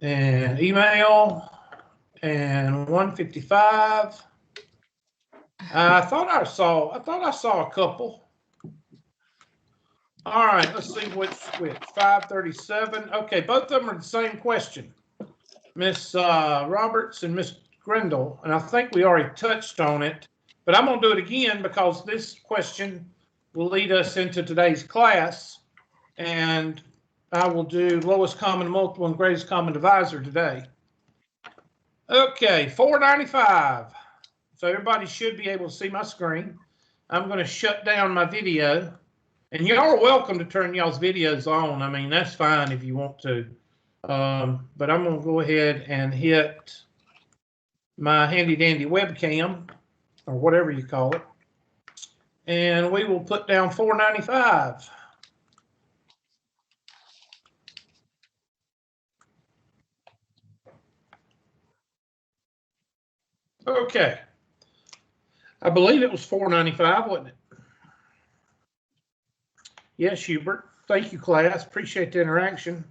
and email, and 155. I thought I saw a couple. All right, let's see which 537. Okay, both of them are the same question. Miss Roberts and Miss Grindle, and I think we already touched on it, but I'm going to do it again because this question will lead us into today's class, and I will do lowest common multiple and greatest common divisor today. Okay, 495. So everybody should be able to see my screen. I'm going to shut down my video, and y'all are welcome to turn y'all's videos on. I mean, that's fine if you want to. But I'm going to go ahead and hit my handy dandy webcam, or whatever you call it, and we will put down 495. Okay. I believe it was 495, wasn't it? Yes, Hubert. Thank you, class. Appreciate the interaction.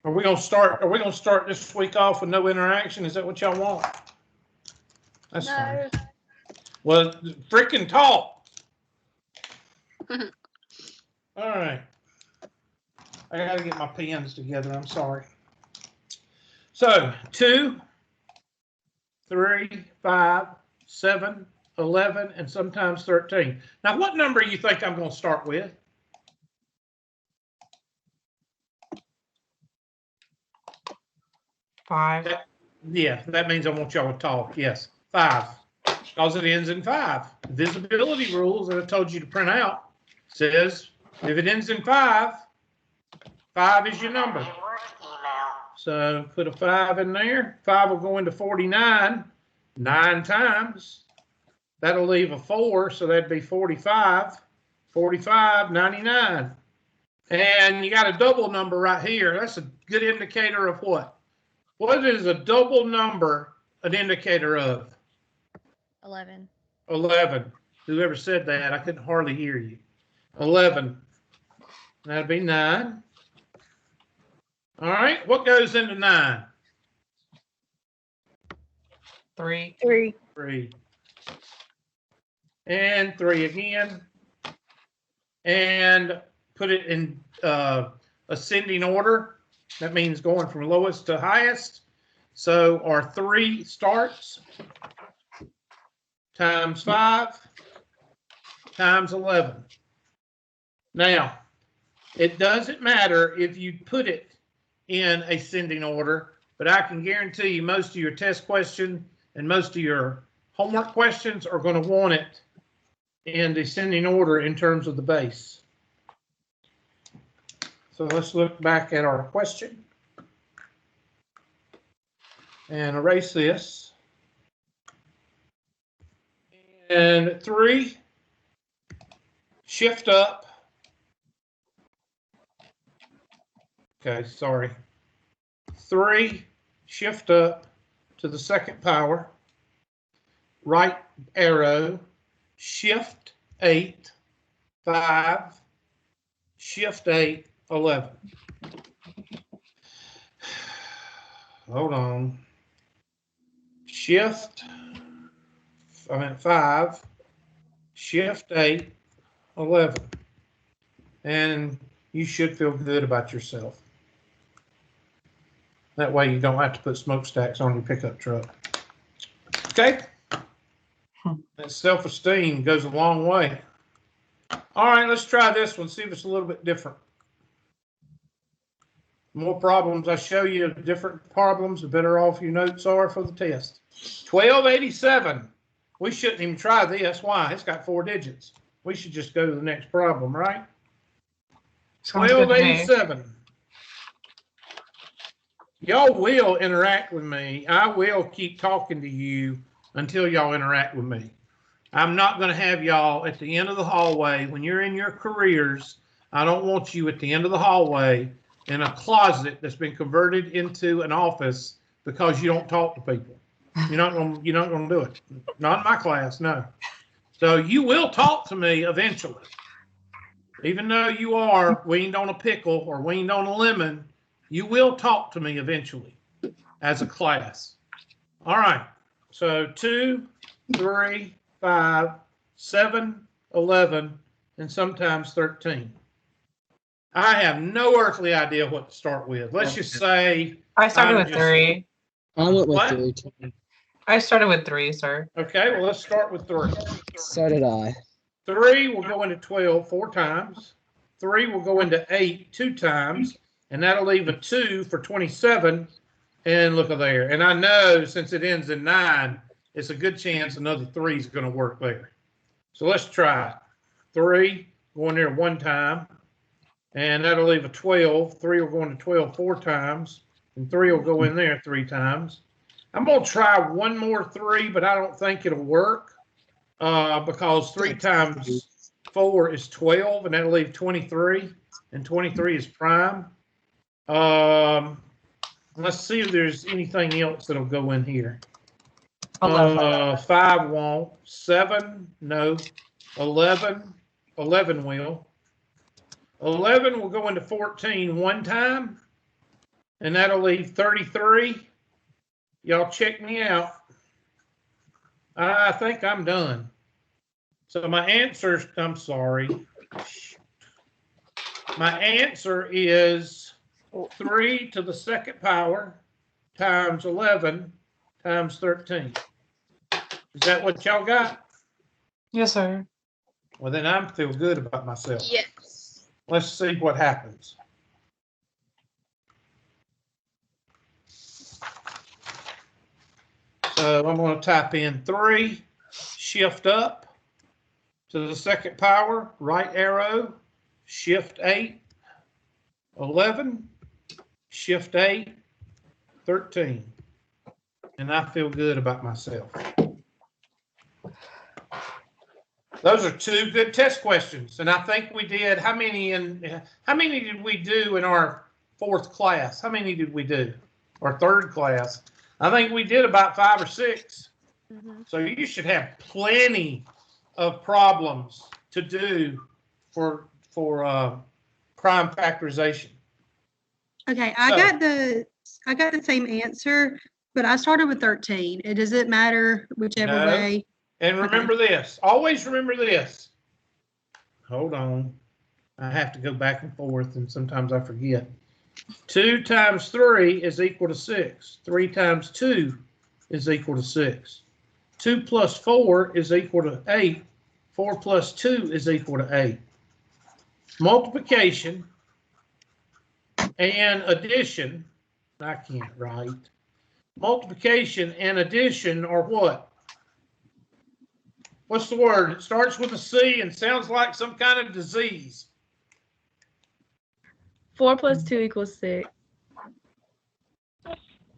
Are we gonna start this week off with no interaction? Is that what y'all want? That's fine. Well, freaking talk. All right. I gotta get my pens together. I'm sorry. So 2, 3, 5, 7, 11, and sometimes 13. Now, what number do you think I'm going to start with? 5. Yeah, that means I want y'all to talk. Yes, 5, because it ends in 5. Divisibility rules that I told you to print out says if it ends in 5, 5 is your number. So put a 5 in there. 5 will go into 49 9 times. That'll leave a 4, so that'd be 45. 45, 99. And you got a double number right here. That's a good indicator of what? What is a double number an indicator of? 11. 11. Whoever said that, I couldn't hardly hear you. 11. That'd be 9. All right, what goes into 9? 3. 3. 3. And 3 again. And put it in ascending order. That means going from lowest to highest. So our 3 starts times 5 times 11. Now, it doesn't matter if you put it in ascending order, but I can guarantee you most of your test question and most of your homework questions are going to want it in descending order in terms of the base. So let's look back at our question and erase this. And 3, shift up. Okay, sorry. 3, shift up to the second power. Right arrow, shift 8, 5, shift 8, 11. Hold on. Shift, 5, shift 8, 11. And you should feel good about yourself. That way you don't have to put smokestacks on your pickup truck. Okay? That self-esteem goes a long way. All right, let's try this one, see if it's a little bit different. The more problems I show you, different problems, the better off your notes are for the test. 1287. We shouldn't even try this. Why? It's got 4 digits. We should just go to the next problem, right? 1287. Y'all will interact with me. I will keep talking to you until y'all interact with me. I'm not going to have y'all at the end of the hallway. When you're in your careers, I don't want you at the end of the hallway in a closet that's been converted into an office because you don't talk to people. You're not going to do it. Not in my class, no. So you will talk to me eventually. Even though you are weaned on a pickle or weaned on a lemon, You will talk to me eventually as a class. All right. So 2, 3, 5, 7, 11, and sometimes 13. I have no earthly idea what to start with. Let's just say I started I'm with 3. I went with What? 3 too. I started with 3, sir. Okay, well, let's start with 3. So did I. 3 will go into 12 4 times. 3 will go into 8 2 times, and that'll leave a 2 for 27. And look at there. And I know since it ends in 9, it's a good chance another 3 is going to work there. So let's try it. 3 going there 1 time, and that'll leave a 12. 3 will go into 12 4 times, and 3 will go in there 3 times. I'm going to try one more 3, but I don't think it'll work because 3 times 4 is 12, and that'll leave 23, and 23 is prime. Let's see if there's anything else that'll go in here. 5 won't. 7, no. 11 will. 11 will go into 14 1 time, and that'll leave 33. Y'all check me out. I think I'm done. So my answer, I'm sorry. My answer is 3 to the second power times 11 times 13. Is that what y'all got? Yes, sir. Well, then I feel good about myself. Yes. Let's see what happens. So I'm going to type in 3, shift up to the second power, right arrow, shift 8, 11, shift 8, 13. And I feel good about myself. Those are 2 good test questions. And I think we did, how many did we do in our 4th class? How many did we do? Our 3rd class? I think we did about 5 or 6. So you should have plenty of problems to do for prime factorization. Okay, I got the same answer, but I started with 13. It doesn't matter whichever No. way. And remember this, always remember this. Hold on. I have to go back and forth, and sometimes I forget. 2 times 3 is equal to 6. 3 times 2 is equal to 6. 2 plus 4 is equal to 8. 4 plus 2 is equal to 8. Multiplication and addition, I can't write. Multiplication and addition are what? What's the word? It starts with a C and sounds like some kind of disease. 4 plus 2 equals 6.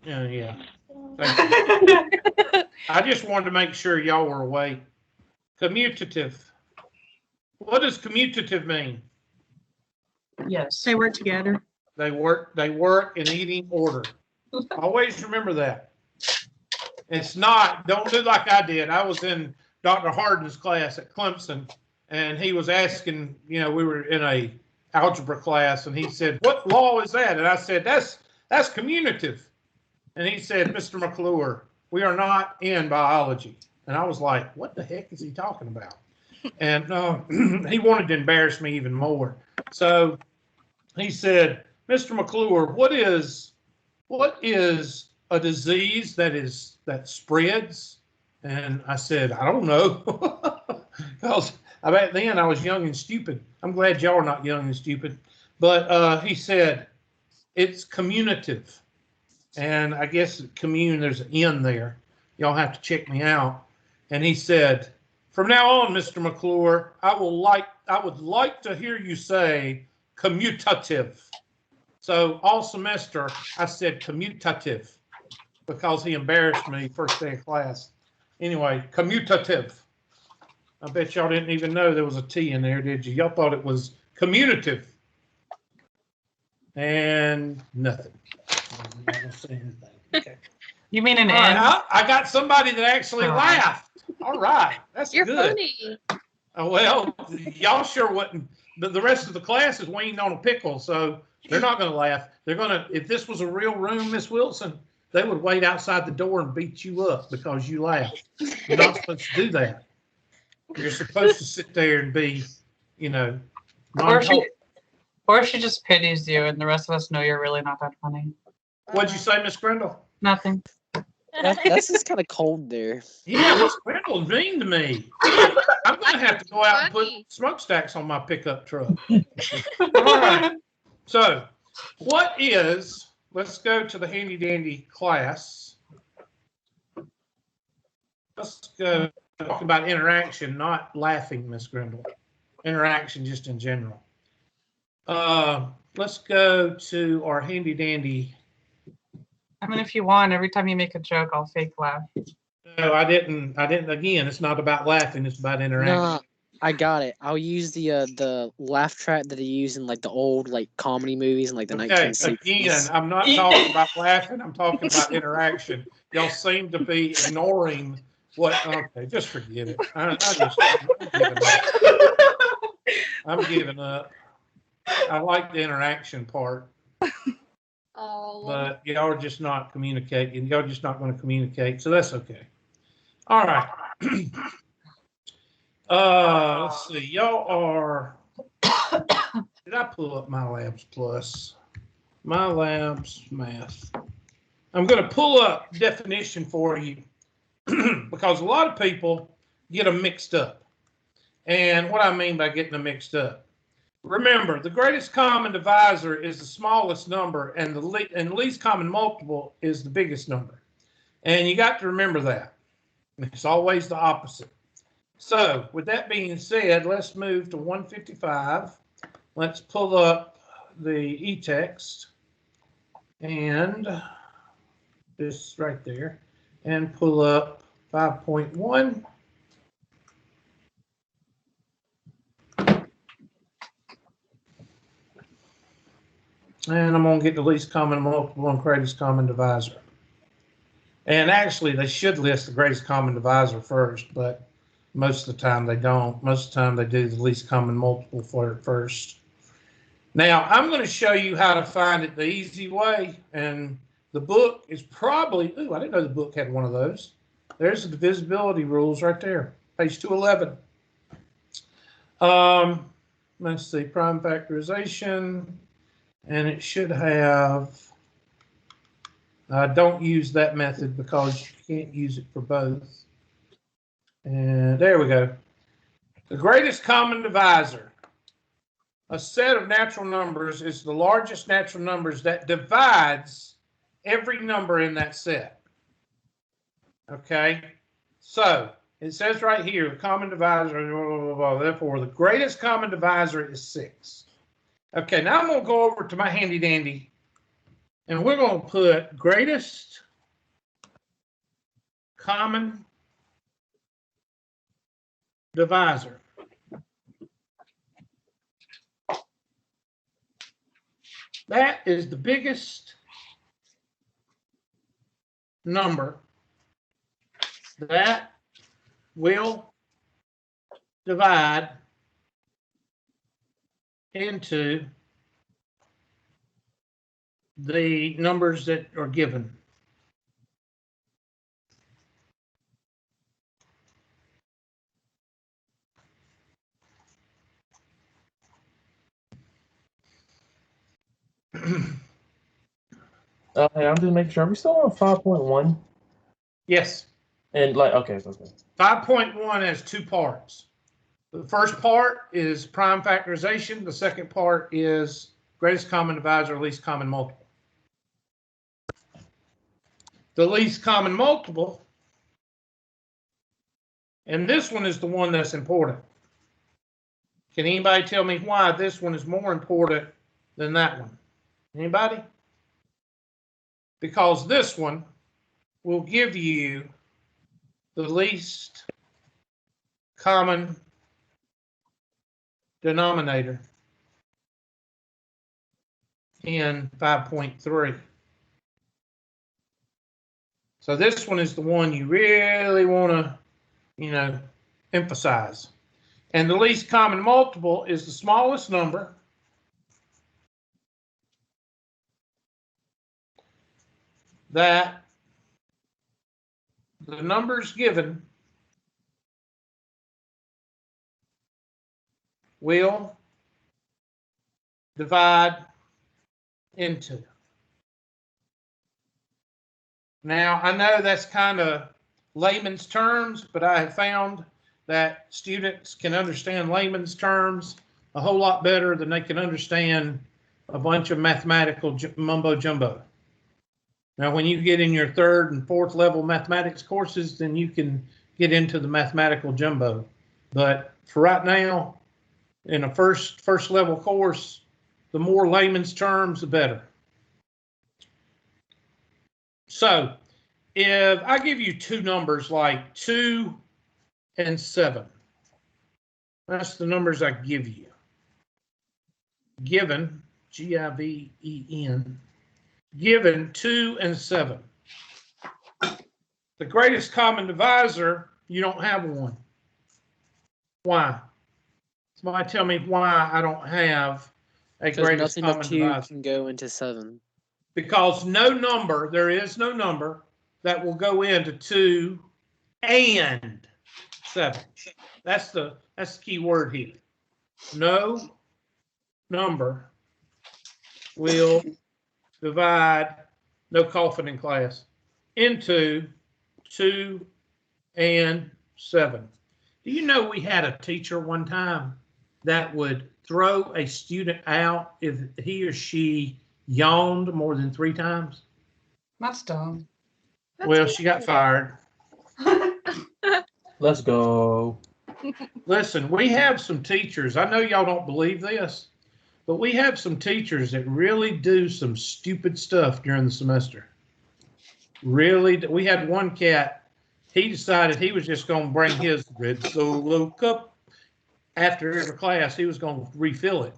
Yeah. Thank you. I just wanted to make sure y'all were awake. Commutative. What does commutative mean? Yes. They work together. They work in eating order. Always remember that. It's not, don't do like I did. I was in Dr. Harden's class at Clemson, and he was asking, we were in a algebra class, and he said, "What law is that?" And I said, that's commutative. And he said, "Mr. McClure, we are not in biology." And I was like, what the heck is he talking about? And he wanted to embarrass me even more. So he said, "Mr. McClure, what is a disease that spreads?" And I said, "I don't know." Because back then I was young and stupid. I'm glad y'all are not young and stupid. But he said, "It's commutative." And I guess commune, there's an N there. Y'all have to check me out. And he said, "From now on, Mr. McClure, I would like to hear you say commutative." So all semester I said commutative because he embarrassed me first day of class. Anyway, commutative. I bet y'all didn't even know there was a T in there, did you? Y'all thought it was commutative. And nothing. I'm not gonna say anything. Okay. You mean an All N? right, I got somebody that actually laughed. All right, that's You're good. funny. Well, y'all sure wouldn't. But the rest of the class is weaned on a pickle, so They're not going to laugh. They're going to, if this was a real room, Miss Wilson, they would wait outside the door and beat you up because you laughed. You're not supposed to do that. You're supposed to sit there and be, you know, Or she just pities you, and the rest of us know you're really not that funny. What'd you say, Miss Grindle? Nothing. That's just kind of cold there. Yeah, Miss Grindle's mean to me. I'm going to have to go out and put smokestacks on my pickup truck. All right. So, what is, let's go to the handy dandy class. Let's go talk about interaction, not laughing, Miss Grindle. Interaction just in general. Let's go to our handy dandy. I mean, if you want, every time you make a joke, I'll fake laugh. No, I didn't. Again, it's not about laughing. It's about interaction. Nah, I got it. I'll use the laugh track that they use in like the old like comedy movies in like the Okay, 1960s. again, I'm not talking about laughing. I'm talking about interaction. Y'all seem to be ignoring what. Okay, just forget it. I'm giving up. I'm giving up. I like the interaction part. But y'all are just not communicating. Y'all are just not going to communicate, so that's okay. All right. Let's see. Y'all are. Did I pull up My Labs Plus? My Labs Math. I'm going to pull up definition for you because a lot of people get them mixed up. And what I mean by getting them mixed up. Remember, the greatest common divisor is the smallest number, and the least common multiple is the biggest number. And you got to remember that. It's always the opposite. So, with that being said, let's move to 155. Let's pull up the e-text and this right there, and pull up 5.1. And I'm going to get the least common multiple and greatest common divisor. And actually, they should list the greatest common divisor first, but most of the time they don't. Most of the time they do the least common multiple for it first. Now, I'm going to show you how to find it the easy way. And the book is probably, ooh, I didn't know the book had one of those. There's the divisibility rules right there, page 211. Let's see, prime factorization. And it should have, don't use that method because you can't use it for both. And there we go. The greatest common divisor. A set of natural numbers is the largest natural numbers that divides every number in that set. Okay? So, it says right here, the common divisor, blah, blah, blah, blah. Therefore, the greatest common divisor is 6. Okay, now I'm going to go over to my handy dandy, and we're going to put greatest common divisor. That is the biggest number that will divide into the numbers that are given. Hey, I'm just making sure. Are we still on 5.1? Yes. And like, okay. 5.1 has 2 parts. The first part is prime factorization. The second part is greatest common divisor, least common multiple. The least common multiple, and this one is the one that's important. Can anybody tell me why this one is more important than that one? Anybody? Because this one will give you the least common denominator in 5.3. So this one is the one you really want to, emphasize. And the least common multiple is the smallest number that the numbers given will divide into. Now, I know that's kind of layman's terms, but I have found that students can understand layman's terms a whole lot better than they can understand a bunch of mathematical mumbo jumbo. Now, when you get in your third and fourth level mathematics courses, then you can get into the mathematical jumbo. But for right now, in a first level course, the more layman's terms, the better. So if I give you two numbers like 2 and 7, that's the numbers I give you. Given, G-I-V-E-N, given 2 and 7. The greatest common divisor, you don't have one. Why? Somebody tell me why I don't have a Because greatest nothing of common 2 divisor. can go into 7. Because there is no number that will go into 2 and 7. That's the key word here. No number will divide, no coughing in class, into 2 and 7. Do you know we had a teacher one time that would throw a student out if he or she yawned more than 3 times? That's dumb. Well, she got fired. Let's go. Listen, we have some teachers. I know y'all don't believe this, but we have some teachers that really do some stupid stuff during the semester. Really, we had one cat. He decided he was just going to bring his red Solo cup after every class. He was going to refill it.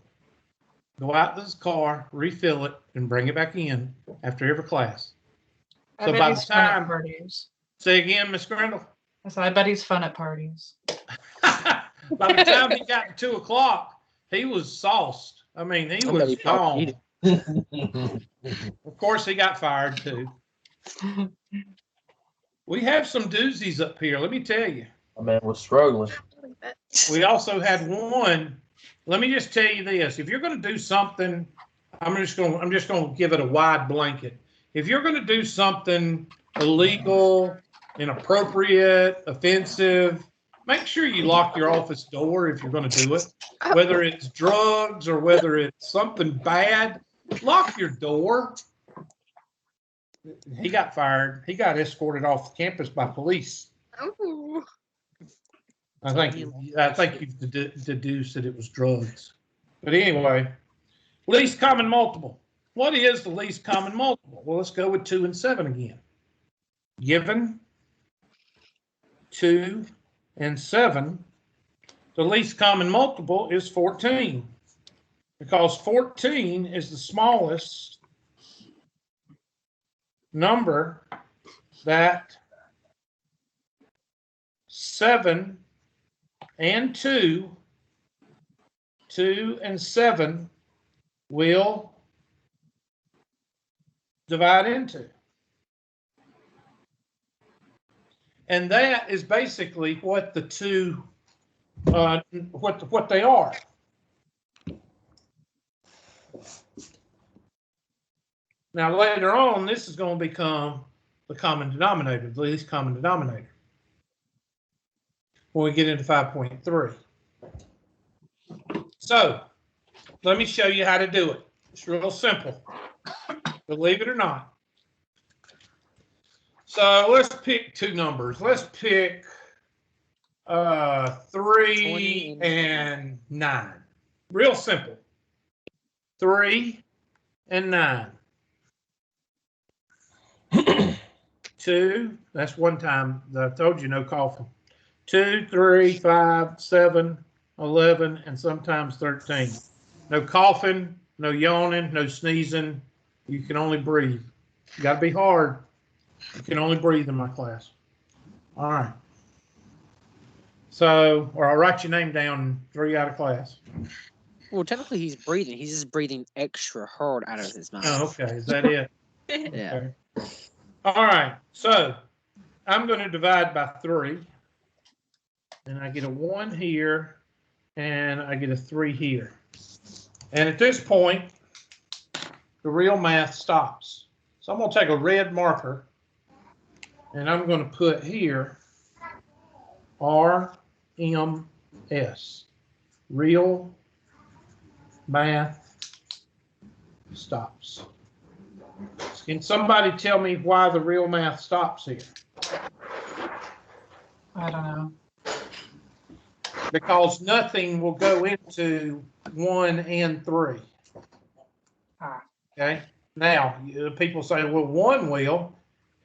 Go out to his car, refill it, and bring it back in after every class. I So bet by he's the fun at time, parties. say again, Miss Grindle. I bet he's fun at parties. By the time he got to 2 o'clock, he was sauced. I mean, he was gone. Of course, he got fired too. We have some doozies up here, let me tell you. My man was struggling. We also had one. Let me just tell you this: if you're going to do something, I'm just going to give it a wide blanket. If you're going to do something illegal, inappropriate, offensive, make sure you lock your office door if you're going to do it. Whether it's drugs or whether it's something bad, lock your door. He got fired. He got escorted off the campus by police. Ooh. I think you've deduced that it was drugs. But anyway, least common multiple. What is the least common multiple? Well, let's go with 2 and 7 again. Given 2 and 7, the least common multiple is 14, because 14 is the smallest number that 7 and 2 and 7 will divide into. And that is basically what the two, what they are. Now later on, this is going to become the common denominator, the least common denominator, when we get into 5.3. So let me show you how to do it. It's real simple, believe it or not. So let's pick two numbers. Let's pick 3 and 9. Real simple. 3 and 9. 2, that's one time that I told you no coughing. 2, 3, 5, 7, 11, and sometimes 13. No coughing, no yawning, no sneezing. You can only breathe. You got to be hard. You can only breathe in my class. All right. So, or I'll write your name down and throw you out of class. Well, technically he's breathing. He's just breathing extra hard out of his mouth. Oh, okay. Is that it? Yeah. Okay. All right, so I'm going to divide by 3. And I get a 1 here, and I get a 3 here. And at this point, the real math stops. So I'm going to take a red marker, and I'm going to put here RMS, real math stops. Can somebody tell me why the real math stops here? I don't know. Because nothing will go into 1 and 3. Ah. Okay. Now, people say, well, 1 will,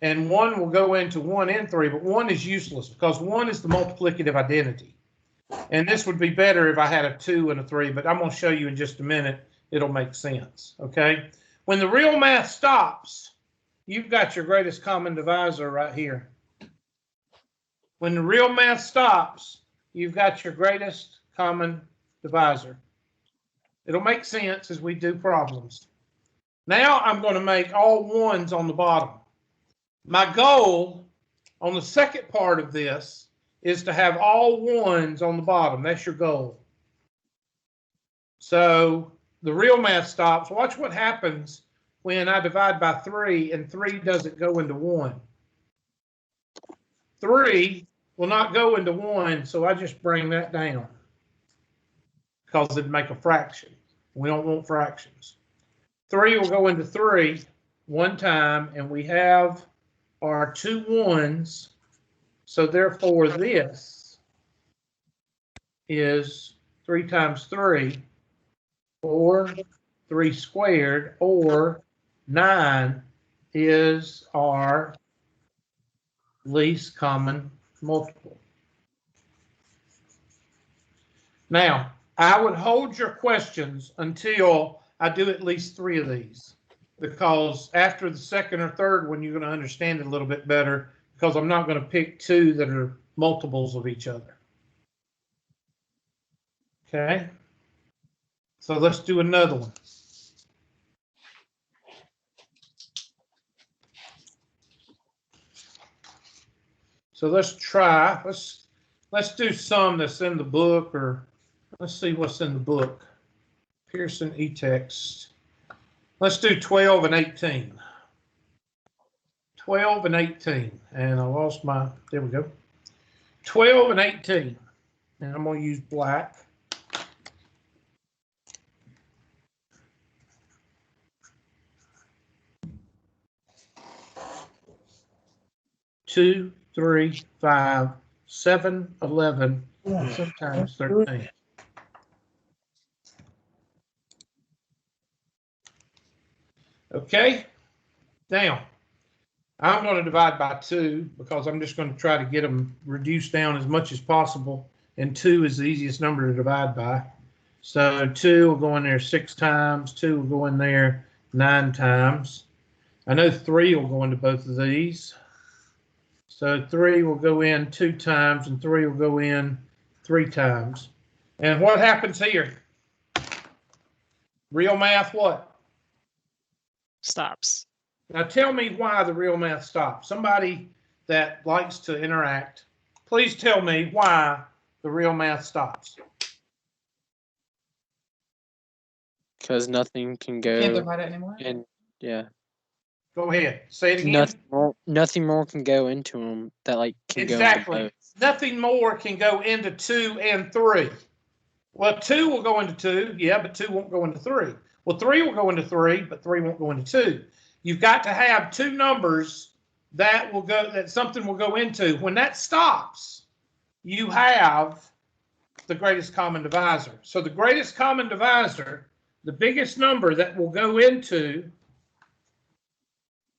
and 1 will go into 1 and 3, but 1 is useless because 1 is the multiplicative identity. And this would be better if I had a 2 and a 3, but I'm going to show you in just a minute. It'll make sense. Okay. When the real math stops, you've got your greatest common divisor right here. When the real math stops, you've got your greatest common divisor. It'll make sense as we do problems. Now I'm going to make all 1s on the bottom. My goal on the second part of this is to have all 1s on the bottom. That's your goal. So the real math stops. Watch what happens when I divide by 3 and 3 doesn't go into 1. 3 will not go into 1, so I just bring that down because it'd make a fraction. We don't want fractions. 3 will go into 3 one time, and we have our 2 1s. So therefore, this is 3 times 3, or 3 squared, or 9 is our least common multiple. Now, I would hold your questions until I do at least 3 of these, because after the second or third one, you're going to understand it a little bit better, because I'm not going to pick 2 that are multiples of each other. Okay? So let's do another one. So let's try, let's do some that's in the book, or let's see what's in the book. Pearson e-text. Let's do 12 and 18. 12 and 18. And I lost my, there we go. 12 and 18. And I'm going to use black. Two, 3, 5, 7, 11, sometimes 13. Okay, now I'm going to divide by 2 because I'm just going to try to get them reduced down as much as possible. And 2 is the easiest number to divide by. So 2 will go in there 6 times, 2 will go in there 9 times. I know 3 will go into both of these. So 3 will go in 2 times, and 3 will go in 3 times. And what happens here? Real math what? Stops. Now tell me why the real math stops. Somebody that likes to interact, please tell me why the real math stops. Because nothing can go. Can't divide it anymore. And yeah, Go ahead. Say it again. nothing more can go into them that like can go into Exactly. both. Nothing more can go into 2 and 3. Well, 2 will go into 2, yeah, but 2 won't go into 3. Well, 3 will go into 3, but 3 won't go into 2. You've got to have 2 numbers that will go, that something will go into. When that stops, you have the greatest common divisor. So the greatest common divisor, the biggest number that will go into,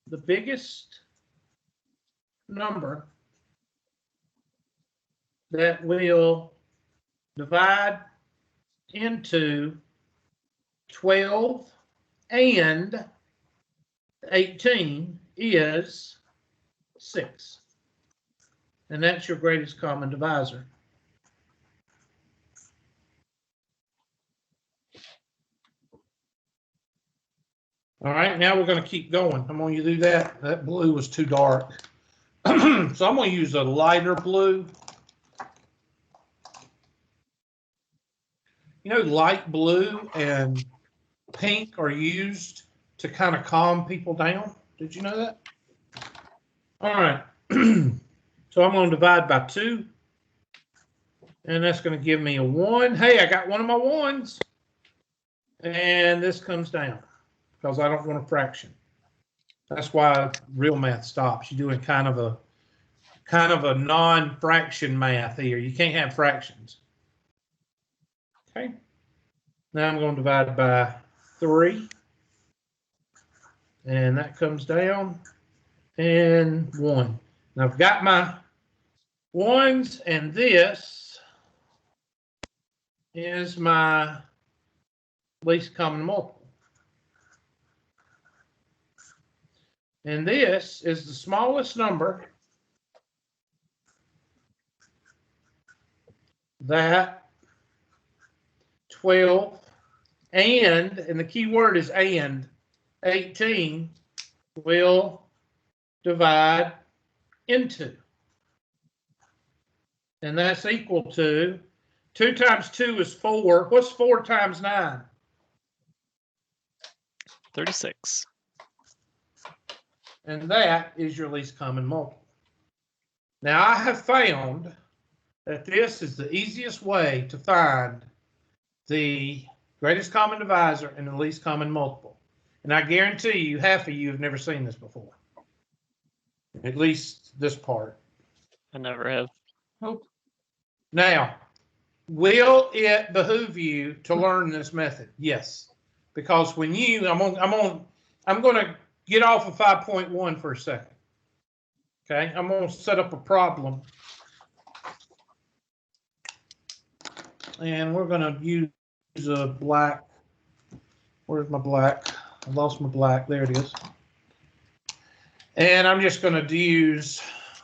the biggest number that will divide into 12 and 18 is 6. And that's your greatest common divisor. All right, now we're going to keep going. I'm going to do that. That blue was too dark. So I'm going to use a lighter blue. You know, light blue and pink are used to kind of calm people down. Did you know that? All right. So I'm going to divide by 2. And that's going to give me a 1. Hey, I got one of my 1s. And this comes down because I don't want a fraction. That's why real math stops. You're doing kind of a non-fraction math here. You can't have fractions. Okay. Now I'm going to divide by 3. And that comes down. And 1. Now I've got my 1s, and this is my least common multiple. And this is the smallest number that 12 and the key word is and, 18 will divide into. And that's equal to 2 times 2 is 4. What's 4 times 9? 36. And that is your least common multiple. Now, I have found that this is the easiest way to find the greatest common divisor and the least common multiple. And I guarantee you, half of you have never seen this before. At least this part. I never have. Nope. Now, will it behoove you to learn this method? Yes. Because when I'm going to get off of 5.1 for a second. Okay, I'm going to set up a problem. And we're going to use a black. Where's my black? I lost my black. There it is. And I'm just going to use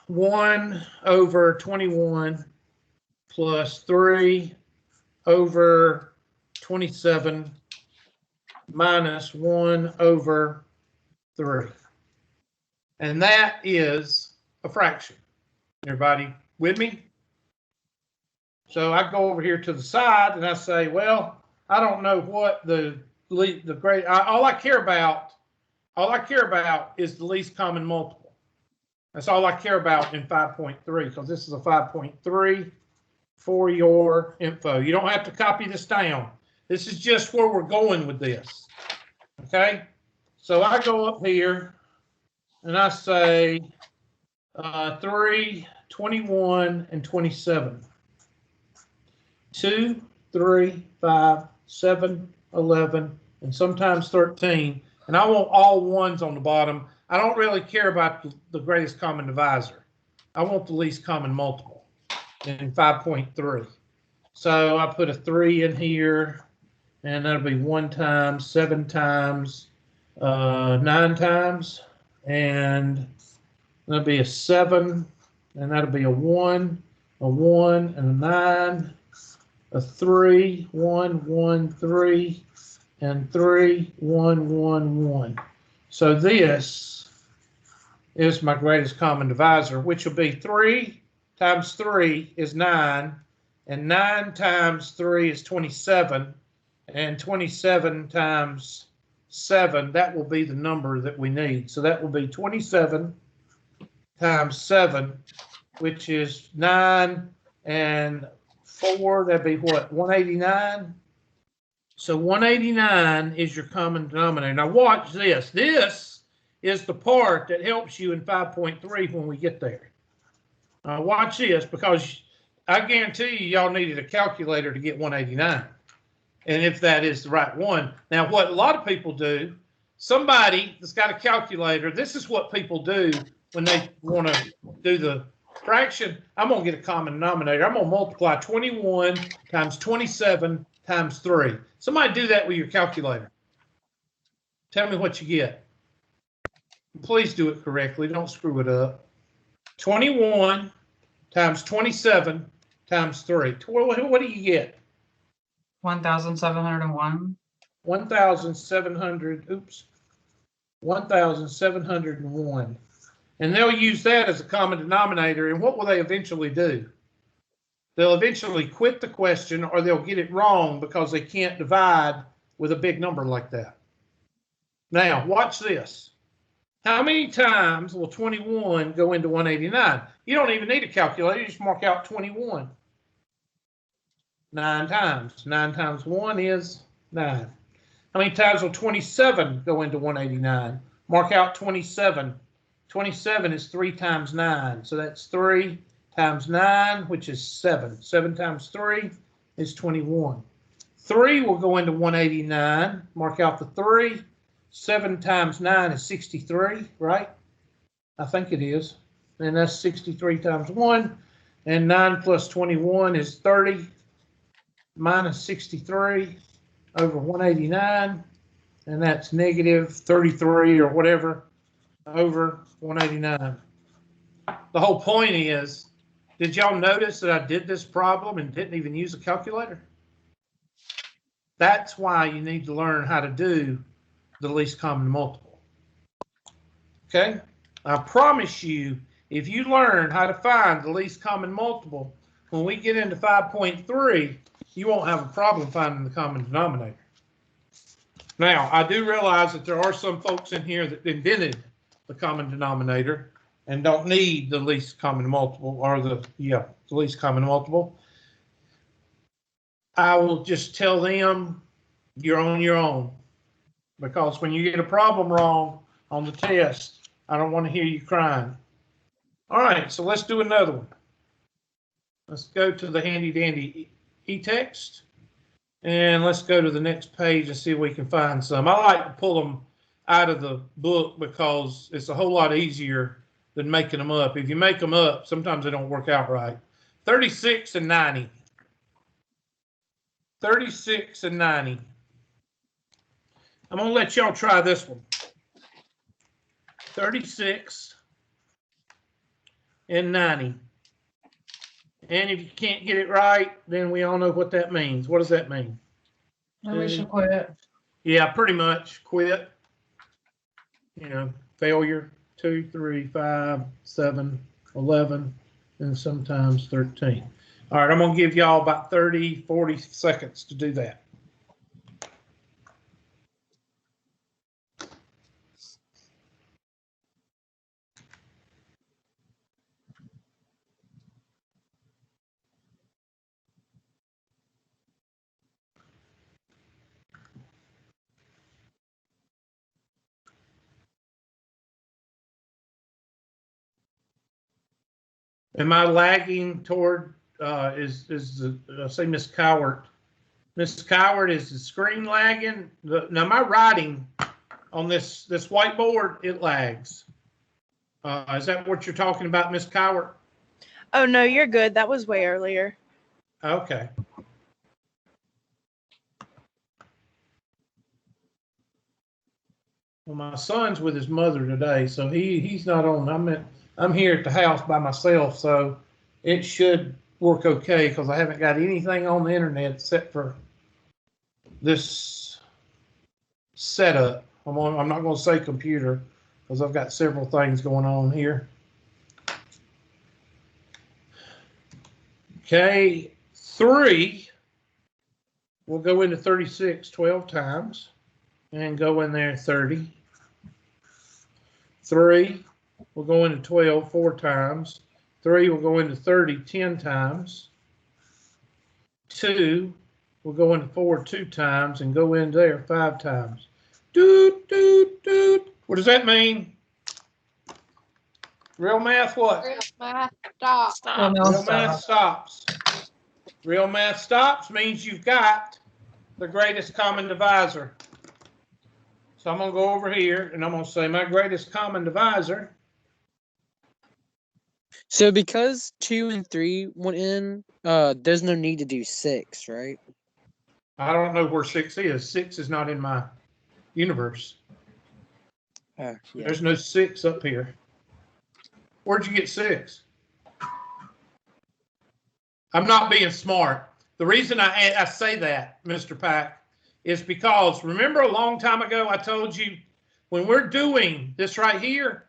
1 over 21 plus 3 over 27 minus 1 over 3. And that is a fraction. Everybody with me? So I go over here to the side and I say, well, I don't know what all I care about is the least common multiple. That's all I care about in 5.3, because this is a 5.3 for your info. You don't have to copy this down. This is just where we're going with this. Okay? So I go up here and I say 3, 21, and 27. 2, 3, 5, 7, 11, and sometimes 13. And I want all 1s on the bottom. I don't really care about the greatest common divisor. I want the least common multiple in 5.3. So I put a 3 in here, and that'll be 1 times, 7 times, 9 times, and that'll be a 7, and that'll be a 1, and a 9, a 3, 1, 1, 3, and 3, 1, 1, 1. So this is my greatest common divisor, which will be 3 times 3 is 9, and 9 times 3 is 27, and 27 times 7, that will be the number that we need. So that will be 27 times 7, which is 9 and 4, that'd be what, 189? So 189 is your common denominator. Now watch this. This is the part that helps you in 5.3 when we get there. Watch this, because I guarantee you y'all needed a calculator to get 189. And if that is the right one. Now what a lot of people do, somebody that's got a calculator, this is what people do when they want to do the fraction. I'm going to get a common denominator. I'm going to multiply 21 times 27 times 3. Somebody do that with your calculator. Tell me what you get. Please do it correctly. Don't screw it up. 21 times 27 times 3. What do you get? 1,701. 1,700. Oops. 1,701. And they'll use that as a common denominator. And what will they eventually do? They'll eventually quit the question, or they'll get it wrong because they can't divide with a big number like that. Now, watch this. How many times will 21 go into 189? You don't even need a calculator. You just mark out 21. 9 times. 9 times 1 is 9. How many times will 27 go into 189? Mark out 27. 27 is 3 times 9. So that's 3 times 9, which is 7. 7 times 3 is 21. 3 will go into 189. Mark out the 3. 7 times 9 is 63, right? I think it is. And that's 63 times 1. And 9 plus 21 is 30 minus 63 over 189. And that's negative 33 or whatever over 189. The whole point is, did y'all notice that I did this problem and didn't even use a calculator? That's why you need to learn how to do the least common multiple. Okay? I promise you, if you learn how to find the least common multiple, when we get into 5.3, you won't have a problem finding the common denominator. Now, I do realize that there are some folks in here that invented the common denominator and don't need the least common multiple, or the least common multiple. I will just tell them you're on your own, because when you get a problem wrong on the test, I don't want to hear you crying. All right, so let's do another one. Let's go to the handy dandy e-text, and let's go to the next page and see if we can find some. I like to pull them out of the book because it's a whole lot easier than making them up. If you make them up, sometimes they don't work out right. 36 and 90. 36 and 90. I'm going to let y'all try this one. 36 and 90. And if you can't get it right, then we all know what that means. What does that mean? We should quit. Yeah, pretty much. Quit. You know, failure. 2, 3, 5, 7, 11, and sometimes 13. All right, I'm going to give y'all about 30, 40 seconds to do that. Am I lagging toward, say Miss Cowart? Miss Cowart, is the screen lagging? Now my writing on this whiteboard, it lags. Is that what you're talking about, Miss Cowart? Oh, no, you're good. That was way earlier. Okay. Well, my son's with his mother today, so he's not on. I'm here at the house by myself, so it should work okay because I haven't got anything on the internet except for this setup. I'm not going to say computer because I've got several things going on here. Okay, 3 will go into 36 12 times and go in there 30. 3 will go into 12 4 times. 3 will go into 30 10 times. 2 will go into 4 2 times and go in there 5 times. Doot, doot, doot. What does that mean? Real math what? Real math stop. Stop. Real math stops. Real math stops means you've got the greatest common divisor. So I'm going to go over here and I'm going to say my greatest common divisor. So because 2 and 3 went in, there's no need to do 6, right? I don't know where 6 is. 6 is not in my universe. Yeah. There's no 6 up here. Where'd you get 6? I'm not being smart. The reason I say that, Mr. Pack, is because remember a long time ago I told you when we're doing this right here,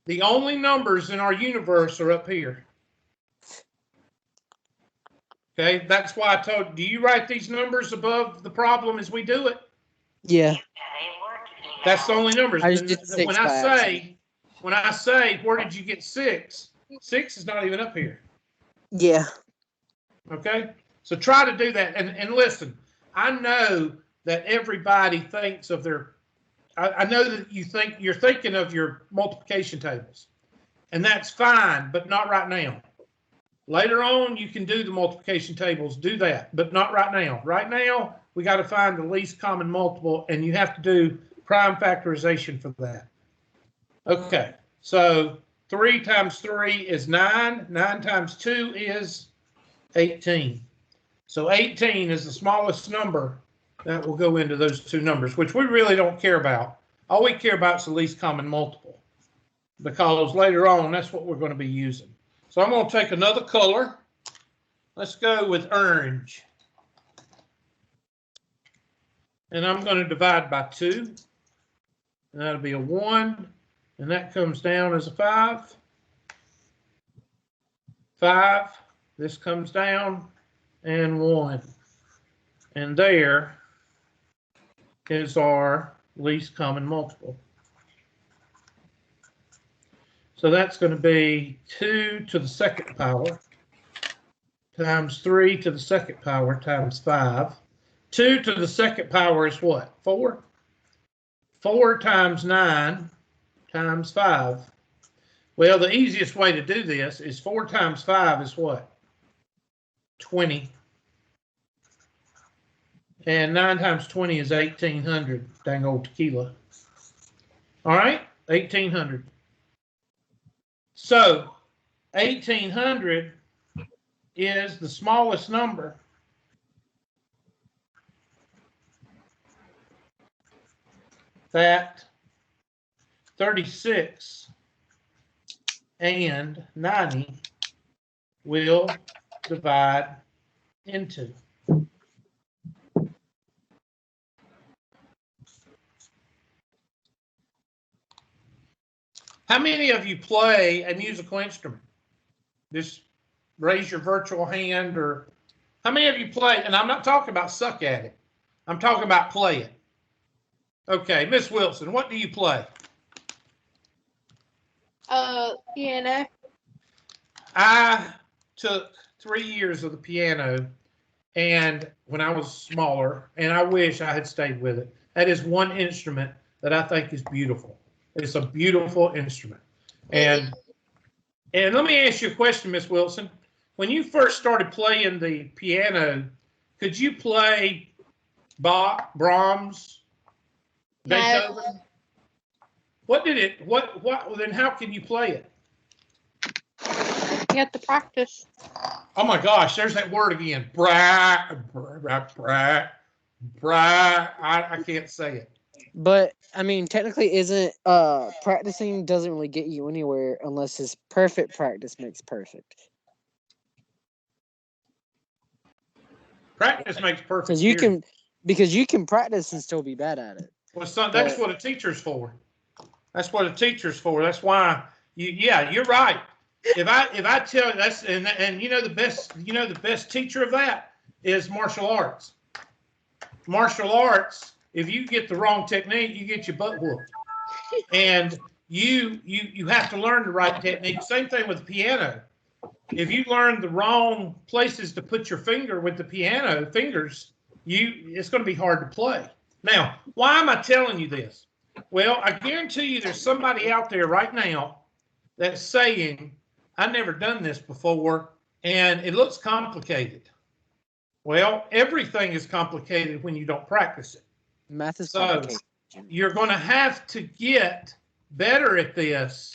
the only numbers in our universe are up here. Okay, that's why I told, do you write these numbers above the problem as we do it? Yeah. That's the only numbers. I just And did 6 when by I say, where did you get 6? 6 is not even up here. Yeah. Okay, so try to do that. And listen, I know that everybody thinks of their, I know that you're thinking of your multiplication tables, and that's fine, but not right now. Later on, you can do the multiplication tables, do that, but not right now. Right now, we got to find the least common multiple, and you have to do prime factorization for that. Okay, so 3 times 3 is 9. 9 times 2 is 18. So 18 is the smallest number that will go into those two numbers, which we really don't care about. All we care about is the least common multiple, because later on, that's what we're going to be using. So I'm going to take another color. Let's go with orange. And I'm going to divide by 2. And that'll be a 1. And that comes down as a 5. 5. This comes down and 1. And there is our least common multiple. So that's going to be 2 to the second power times 3 to the second power times 5. 2 to the second power is what? 4? 4 times 9 times 5. Well, the easiest way to do this is 4 times 5 is what? 20. And 9 times 20 is 1,800. Dang old tequila. All right, 1,800. So 1,800 is the smallest number that 36 and 90 will divide into. How many of you play a musical instrument? Just raise your virtual hand. Or how many of you play? And I'm not talking about suck at it. I'm talking about play it. Okay, Miss Wilson, what do you play? Piano. I took 3 years of the piano, and when I was smaller, and I wish I had stayed with it. That is one instrument that I think is beautiful. It's a beautiful instrument. And let me ask you a question, Miss Wilson. When you first started playing the piano, could you play Bach, Brahms, Beethoven? No. Then how can you play it? You have to practice. Oh my gosh, there's that word again. Bra, bra, bra, bra. I can't say it. But I mean, technically, isn't practicing doesn't really get you anywhere unless it's perfect practice makes perfect. Practice makes perfect. Because you can practice and still be bad at it. Well, that's what a teacher's for. That's what a teacher's for. That's why you're right. If I tell you that's and you know the best teacher of that is martial arts. Martial arts, if you get the wrong technique, you get your butt whooped. And you have to learn the right technique. Same thing with the piano. If you learn the wrong places to put your finger with the piano fingers, it's going to be hard to play. Now, why am I telling you this? Well, I guarantee you there's somebody out there right now that's saying, I've never done this before, and it looks complicated. Well, everything is complicated when you don't practice it. Math is So complicated. you're going to have to get better at this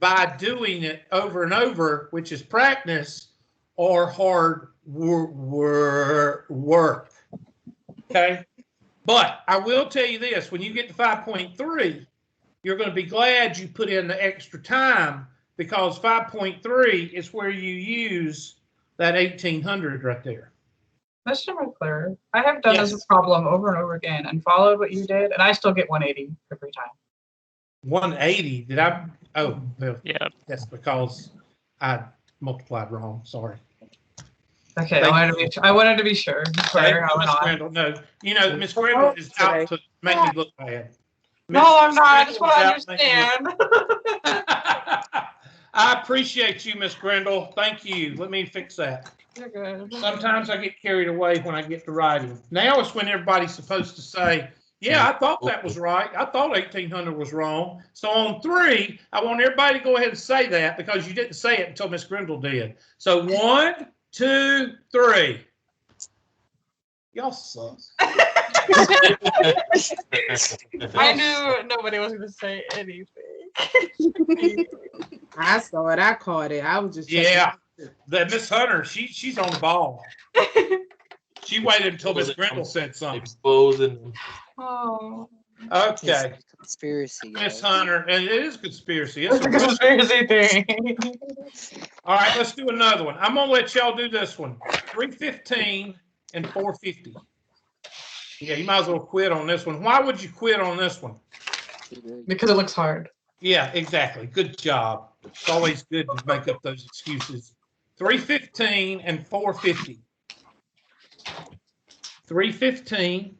by doing it over and over, which is practice or hard work. Okay? But I will tell you this, when you get to 5.3, you're going to be glad you put in the extra time, because 5.3 is where you use that 1,800 right there. Mr. McClure, I have done Yes. this problem over and over again and followed what you did, and I still get 180 every time. 180, did I? Oh, well, Yeah. that's because I multiplied wrong, sorry. Okay, Thank I wanted to be sure Thank before you, I went Miss on. Grindle. No, you know, Miss Grindle is out to make me look bad. No, I'm not. I just want to understand. I appreciate you, Miss Grindle. Thank you. Let me fix that. You're good. Sometimes I get carried away when I get to writing. Now it's when everybody's supposed to say, yeah, I thought that was right. I thought 1800 was wrong. So on 3, I want everybody to go ahead and say that because you didn't say it until Miss Grindle did. So 1, 2, 3. Y'all suck. I knew nobody was going to say anything. I saw it. I caught it. I was just Yeah, that Miss Hunter, she's on the ball. She waited until Miss Grindle said something. Exposing. Oh. Okay, Conspiracy. Miss guys. Hunter, and it is conspiracy. It's a conspiracy thing. All right, let's do another one. I'm gonna let y'all do this one. 315 and 450. Yeah, you might as well quit on this one. Why would you quit on this one? Because it looks hard. Yeah, exactly. Good job. It's always good to make up those excuses. 315 and 450. 315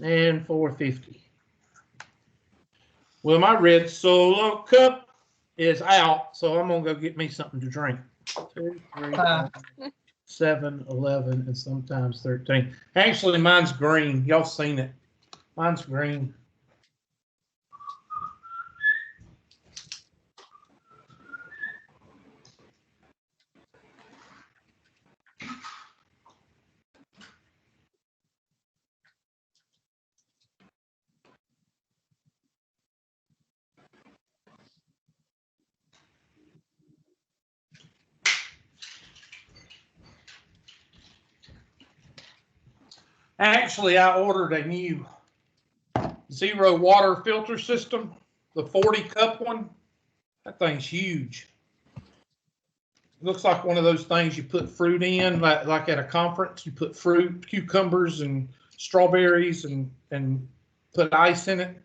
and 450. Well, my red Solo cup is out, so I'm gonna go get me something to drink. 2, 3, 4, 7, 11, and sometimes 13. Actually, mine's green. Y'all seen it. Mine's green. Actually, I ordered a new zero water filter system, the 40 cup one. That thing's huge. It looks like one of those things you put fruit in, like at a conference. You put fruit, cucumbers, and strawberries, and put ice in it.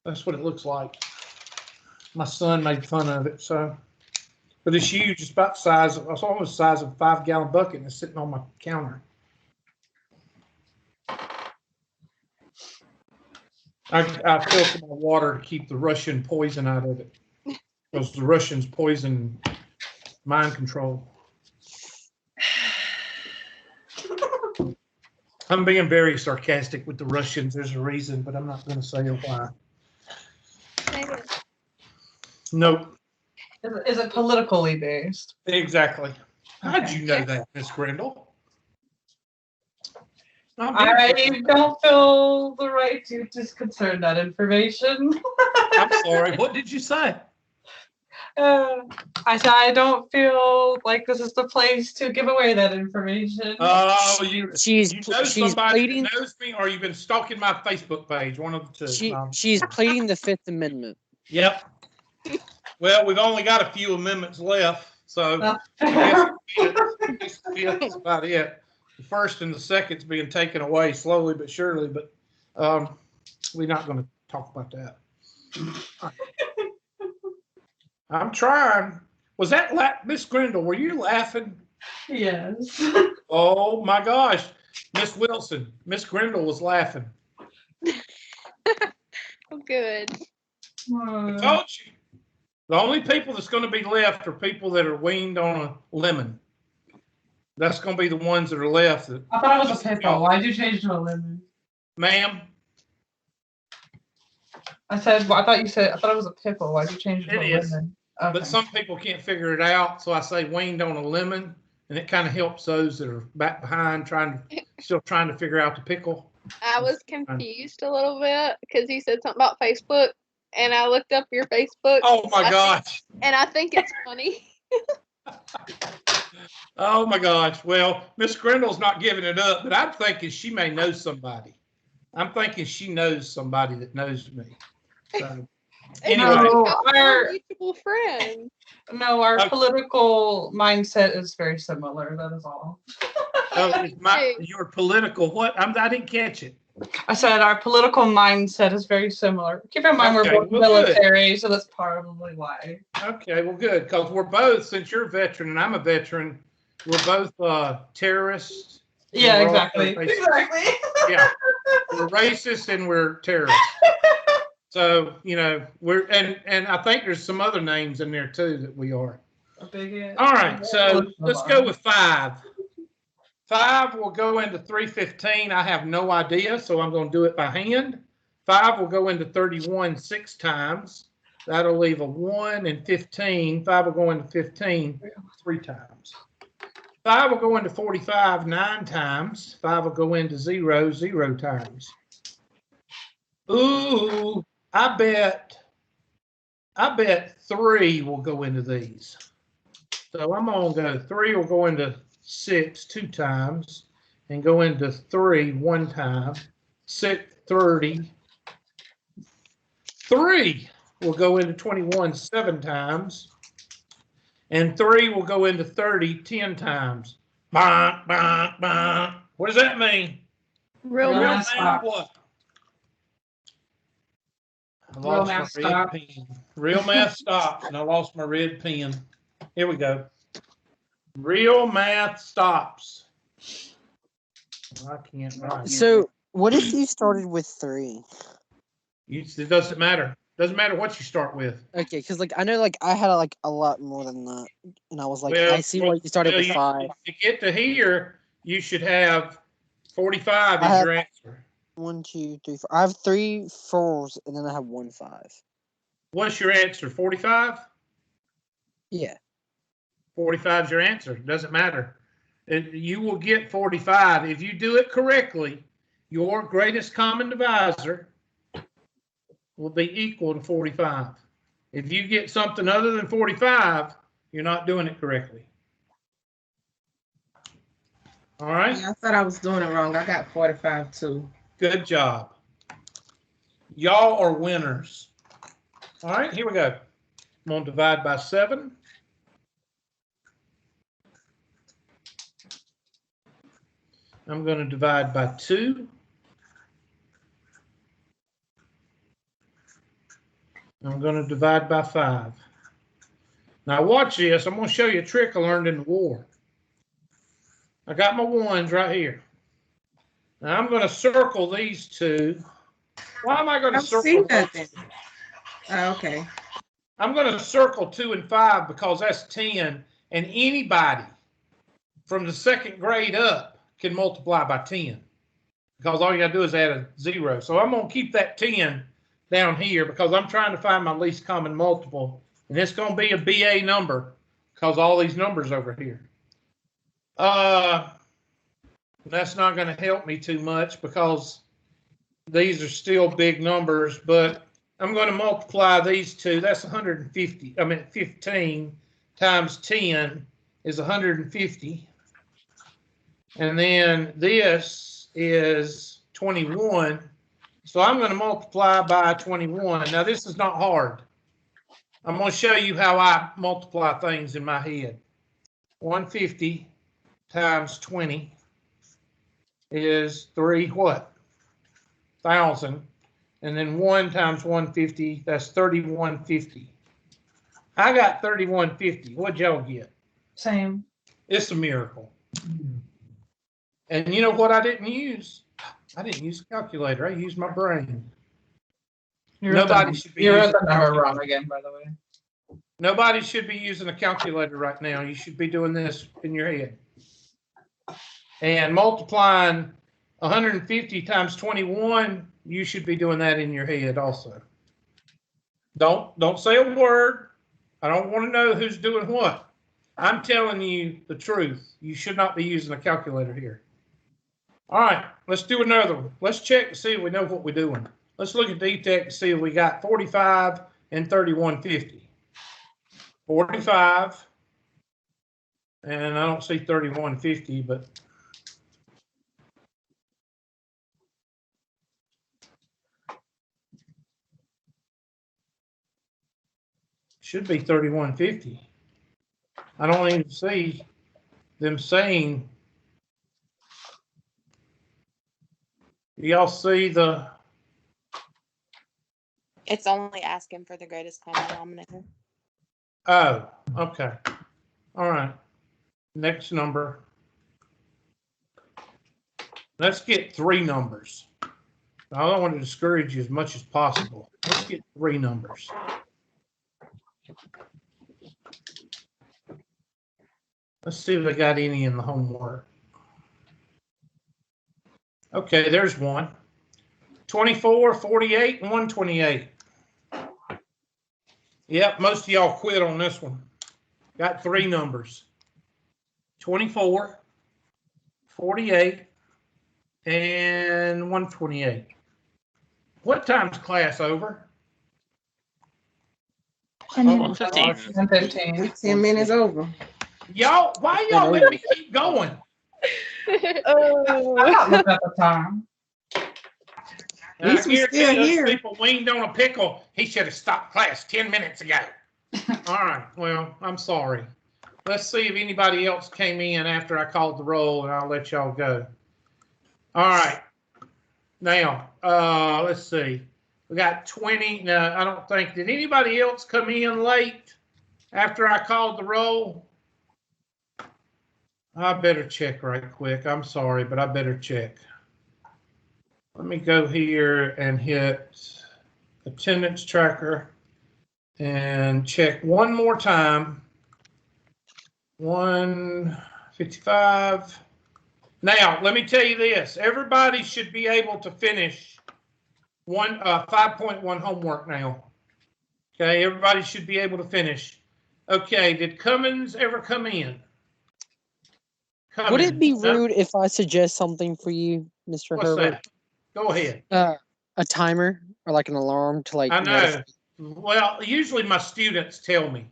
That's what it looks like. My son made fun of it, so. But it's huge. It's about the size of, it's almost the size of a 5-gallon bucket, and it's sitting on my counter. I filter my water to keep the Russian poison out of it, because the Russians poison mind control. I'm being very sarcastic with the Russians. There's a reason, but I'm not going to say why. Nope. Is it politically based? Exactly. How'd Okay. you know that, Miss Grindle? I don't feel the right to disconcern that information. I'm sorry. What did you say? I said I don't feel like this is the place to give away that information. Oh, She's you know somebody pleading. that knows me, or you've been stalking my Facebook page. One of the two. She's pleading the Fifth Amendment. Yep. Well, we've only got a few amendments left, so I guess that's about it. The first and the second's being taken away slowly but surely, but we're not going to talk about that. I'm trying. Was that Miss Grindle? Were you laughing? Yes. Oh my gosh, Miss Wilson, Miss Grindle was laughing. Oh, good. I told you. The only people that's going to be left are people that are weaned on a lemon. That's going to be the ones that are left. I thought it was a pickle. Why'd you change to a lemon? Ma'am? I said, well, I thought it was a pickle. Why'd you change it to It a is. lemon? Okay. But some people can't figure it out, so I say weaned on a lemon, and it kind of helps those that are back behind still trying to figure out the pickle. I was confused a little bit because he said something about Facebook, and I looked up your Facebook. Oh my gosh. And I think it's funny. Oh my gosh. Well, Miss Grindle's not giving it up, but I'm thinking she may know somebody. I'm thinking she knows somebody that knows me. So Anyway. No, Our our, mutual friend. no, our Okay. political mindset is very similar. That is all. Oh, is your political what? I didn't catch it. I said our political mindset is very similar. Keep in mind Okay, we're both well, good. military, so that's probably why. Okay, well, good, because we're both, since you're a veteran and I'm a veteran, we're both terrorists. and Yeah, we're also exactly. racist. Exactly. Yeah, we're racist and we're terrorists. So, you know, and I think there's some other names in there too that we are. All right, so let's go with 5. 5 will go into 315. I have no idea, so I'm going to do it by hand. 5 will go into 31 6 times. That'll leave a 1 and 15. 5 will go into 15 3 times. 5 will go into 45 9 times. 5 will go into 0 0 times. Ooh, I bet 3 will go into these. So I'm going to go 3 will go into 6 2 times and go into 3 1 time. 6 30. 3 will go into 21 7 times. And 3 will go into 30 10 times. Bonk, bonk, bonk. What does that mean? Real Real math. math. What? I Real lost math my red stop. pen. Real math stops, and I lost my red pen. Here we go. Real math stops. I can't write. So what if you started with 3? It doesn't matter. Doesn't matter what you start with. Okay, because like I know like I had like a lot more than that, and I was like, Well, I see why you started with 5. To get to here, you should have 45 I as have- your answer. 1 2 3 4. I have 3 4s, and then I have 1 5. What's your answer? 45? Yeah. 45 is your answer. Doesn't matter. You will get 45. If you do it correctly, your greatest common divisor will be equal to 45. If you get something other than 45, you're not doing it correctly. All right? Yeah, I thought I was doing it wrong. I got 45 too. Good job. Y'all are winners. All right, here we go. I'm going to divide by 7. I'm going to divide by 2. I'm going to divide by 5. Now watch this. I'm going to show you a trick I learned in the war. I got my 1s right here. Now I'm going to circle these 2. Why am I going I to don't see circle nothing. those? Oh, okay. I'm going to circle 2 and 5 because that's 10, and anybody from the 2nd grade up can multiply by 10 because all you got to do is add a 0. So I'm going to keep that 10 down here because I'm trying to find my least common multiple, and it's going to be a BA number because all these numbers over here. That's not going to help me too much because these are still big numbers, but I'm going to multiply these 2. That's 150. 15 times 10 is 150. And then this is 21. So I'm going to multiply by 21. Now, this is not hard. I'm going to show you how I multiply things in my head. 150 times 20 is 3 what? 1,000. And then 1 times 150, that's 3150. I got 3150. What'd y'all get? Same. It's a miracle. And you know what I didn't use? I didn't use a calculator. I used my brain. Nobody should be You wrote using the number wrong again, by the way. Nobody should be using a calculator right now. You should be doing this in your head. And multiplying 150 times 21, you should be doing that in your head also. Don't say a word. I don't want to know who's doing what. I'm telling you the truth. You should not be using a calculator here. All right, let's do another one. Let's check to see if we know what we're doing. Let's look at D-Tech to see if we got 45 and 3150. 45, and I don't see 3150, but should be 3150. I don't even see them saying. Do y'all see the? It's only asking for the greatest common denominator. Oh, okay. All right. Next number. Let's get 3 numbers. I don't want to discourage you as much as possible. Let's get 3 numbers. Let's see if I got any in the homework. Okay, there's one. 24, 48, and 128. Yep, most of y'all quit on this one. Got 3 numbers. 24, 48, and 128. What time's class over? 115. 115. 10 minutes over. Y'all, why y'all let me keep going? Oh. I'm not looking at the time. And I least we guarantee still those here. people weaned on a pickle. He should have stopped class 10 minutes ago. All right, well, I'm sorry. Let's see if anybody else came in after I called the roll, and I'll let y'all go. All right. Now, let's see. We got 20. No, I don't think. Did anybody else come in late after I called the roll? I better check right quick. I'm sorry, but I better check. Let me go here and hit attendance tracker and check one more time. 155. Now, let me tell you this. Everybody should be able to finish 5.1 homework now. Okay, everybody should be able to finish. Okay, did Cummins ever come in? Would it be Cummins, no? rude if I suggest something for you, Mr. What's Herbert? that? Go ahead. A timer or like an alarm to like. I know. notify- Well, usually my students tell me.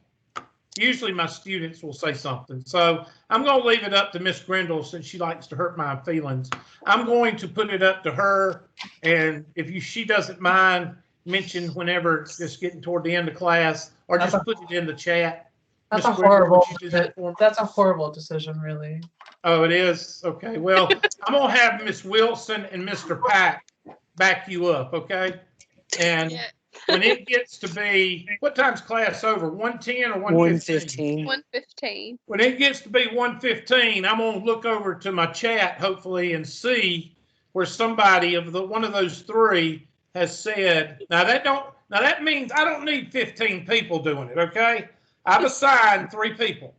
Usually my students will say something. So I'm going to leave it up to Miss Grindle since she likes to hurt my feelings. I'm going to put it up to her. And if she doesn't mind, mention whenever it's getting toward the end of class, or just put it in the chat. That's Miss a Grindle, horrible. would you do that for me? That's a horrible decision, really. Oh, it is? Okay. Well, I'm going to have Miss Wilson and Mr. Pack back you up, okay? And when it gets to be, what time's class over? 110 or 115? 115. 115. When it gets to be 115, I'm going to look over to my chat, hopefully, and see where somebody of one of those 3 has said, now that means I don't need 15 people doing it, okay? I've assigned 3 people.